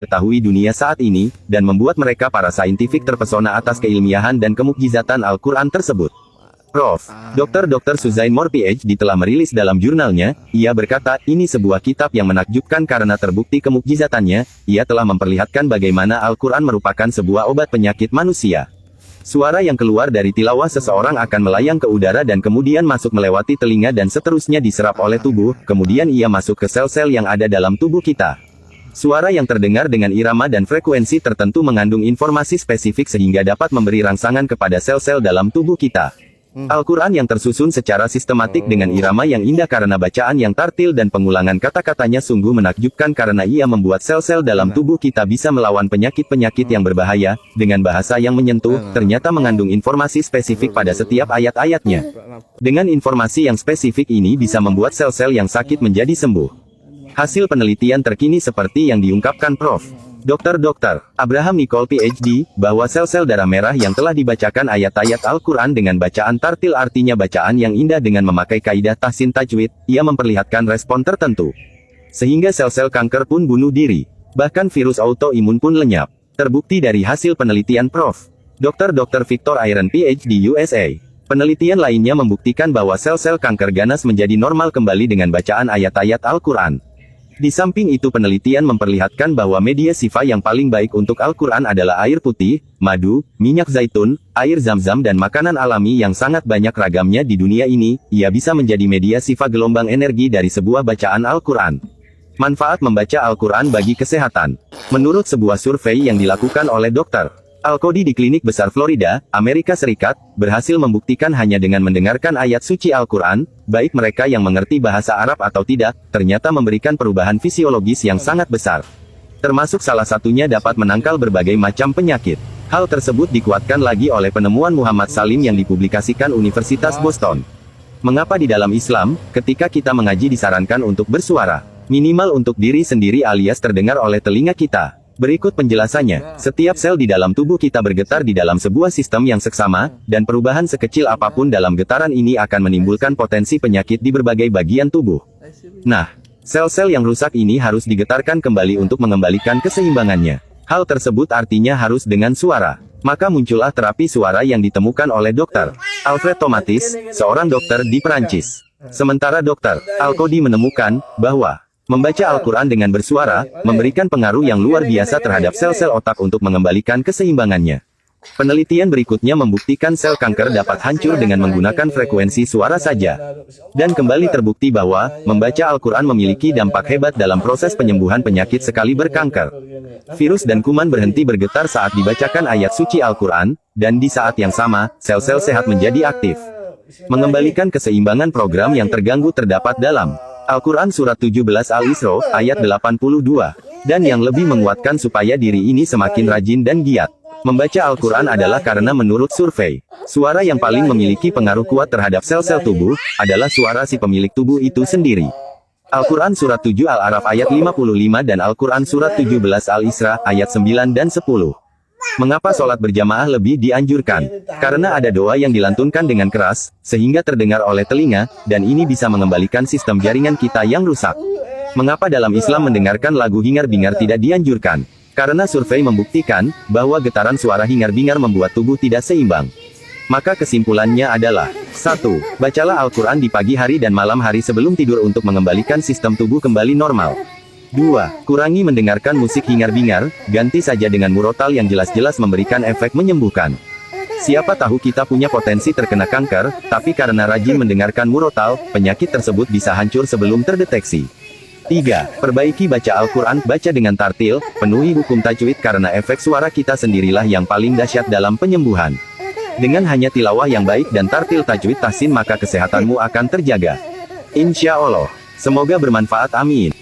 ketahui dunia saat ini, dan membuat mereka para saintifik terpesona atas keilmiahan dan kemukjizatan Al-Quran tersebut. Prof. Dr. Suzain Moore PhD telah merilis dalam jurnalnya, ia berkata, ini sebuah kitab yang menakjubkan karena terbukti kemukjizatannya, ia telah memperlihatkan bagaimana Al-Quran merupakan sebuah obat penyakit manusia. Suara yang keluar dari tilawah seseorang akan melayang ke udara dan kemudian masuk melewati telinga dan seterusnya diserap oleh tubuh, kemudian ia masuk ke sel-sel yang ada dalam tubuh kita. Suara yang terdengar dengan irama dan frekuensi tertentu mengandung informasi spesifik sehingga dapat memberi rangsangan kepada sel-sel dalam tubuh kita. Al-Quran yang tersusun secara sistematik dengan irama yang indah karena bacaan yang tartil dan pengulangan kata-katanya sungguh menakjubkan karena ia membuat sel-sel dalam tubuh kita bisa melawan penyakit-penyakit yang berbahaya, dengan bahasa yang menyentuh, ternyata mengandung informasi spesifik pada setiap ayat-ayatnya. Dengan informasi yang spesifik ini bisa membuat sel-sel yang sakit menjadi sembuh. Hasil penelitian terkini seperti yang diungkapkan Prof. Dr. Abraham Nicole PhD, bahwa sel-sel darah merah yang telah dibacakan ayat-ayat Al-Quran dengan bacaan tartil artinya bacaan yang indah dengan memakai kaidah tahsin tajwid, ia memperlihatkan respon tertentu. Sehingga sel-sel kanker pun bunuh diri. Bahkan virus autoimun pun lenyap. Terbukti dari hasil penelitian Prof. Dr. Victor Iron PhD USA. Penelitian lainnya membuktikan bahwa sel-sel kanker ganas menjadi normal kembali dengan bacaan ayat-ayat Al-Quran. Di samping itu penelitian memperlihatkan bahwa media sifa yang paling baik untuk Al-Quran adalah air putih, madu, minyak zaitun, air zam-zam dan makanan alami yang sangat banyak ragamnya di dunia ini, ia bisa menjadi media sifa gelombang energi dari sebuah bacaan Al-Quran. Manfaat membaca Al-Quran bagi kesehatan. Menurut sebuah survei yang dilakukan oleh Dr. Al-Qodi di Klinik Besar Florida, Amerika Serikat, berhasil membuktikan hanya dengan mendengarkan ayat suci Al-Quran, baik mereka yang mengerti bahasa Arab atau tidak, ternyata memberikan perubahan fisiologis yang sangat besar. Termasuk salah satunya dapat menangkal berbagai macam penyakit. Hal tersebut dikuatkan lagi oleh penemuan Muhammad Salim yang dipublikasikan Universitas Boston. Mengapa di dalam Islam, ketika kita mengaji disarankan untuk bersuara, minimal untuk diri sendiri alias terdengar oleh telinga kita? Berikut penjelasannya, setiap sel di dalam tubuh kita bergetar di dalam sebuah sistem yang seksama, dan perubahan sekecil apapun dalam getaran ini akan menimbulkan potensi penyakit di berbagai bagian tubuh. Nah, sel-sel yang rusak ini harus digetarkan kembali untuk mengembalikan keseimbangannya. Hal tersebut artinya harus dengan suara. Maka muncullah terapi suara yang ditemukan oleh Dr. Alfred Tomatis, seorang dokter di Perancis. Sementara Dr. Al-Qodi menemukan bahwa membaca Al-Quran dengan bersuara, memberikan pengaruh yang luar biasa terhadap sel-sel otak untuk mengembalikan keseimbangannya. Penelitian berikutnya membuktikan sel kanker dapat hancur dengan menggunakan frekuensi suara saja. Dan kembali terbukti bahwa, membaca Al-Quran memiliki dampak hebat dalam proses penyembuhan penyakit sekali berkanker. Virus dan kuman berhenti bergetar saat dibacakan ayat suci Al-Quran, dan di saat yang sama, sel-sel sehat menjadi aktif. Mengembalikan keseimbangan program yang terganggu terdapat dalam Al-Quran Surat 17 Al-Isra, ayat 82. Dan yang lebih menguatkan supaya diri ini semakin rajin dan giat. Membaca Al-Quran adalah karena menurut survei, suara yang paling memiliki pengaruh kuat terhadap sel-sel tubuh, adalah suara si pemilik tubuh itu sendiri. Al-Quran Surat 7 Al-Araf ayat 55 dan Al-Quran Surat 17 Al-Isra, ayat 9 dan 10. Mengapa sholat berjamaah lebih dianjurkan? Karena ada doa yang dilantunkan dengan keras, sehingga terdengar oleh telinga, dan ini bisa mengembalikan sistem jaringan kita yang rusak. Mengapa dalam Islam mendengarkan lagu hingar-bingar tidak dianjurkan? Karena survei membuktikan, bahwa getaran suara hingar-bingar membuat tubuh tidak seimbang. Maka kesimpulannya adalah, 1. Bacalah Al-Quran di pagi hari dan malam hari sebelum tidur untuk mengembalikan sistem tubuh kembali normal. 2. Kurangi mendengarkan musik hingar-bingar, ganti saja dengan murotal yang jelas-jelas memberikan efek menyembuhkan. Siapa tahu kita punya potensi terkena kanker, tapi karena rajin mendengarkan murotal, penyakit tersebut bisa hancur sebelum terdeteksi. 3. Perbaiki baca Al-Quran, baca dengan tartil, penuhi hukum tajwid karena efek suara kita sendirilah yang paling dahsyat dalam penyembuhan. Dengan hanya tilawah yang baik dan tartil tajwid tahsin maka kesehatanmu akan terjaga. Insya Allah. Semoga bermanfaat, amin.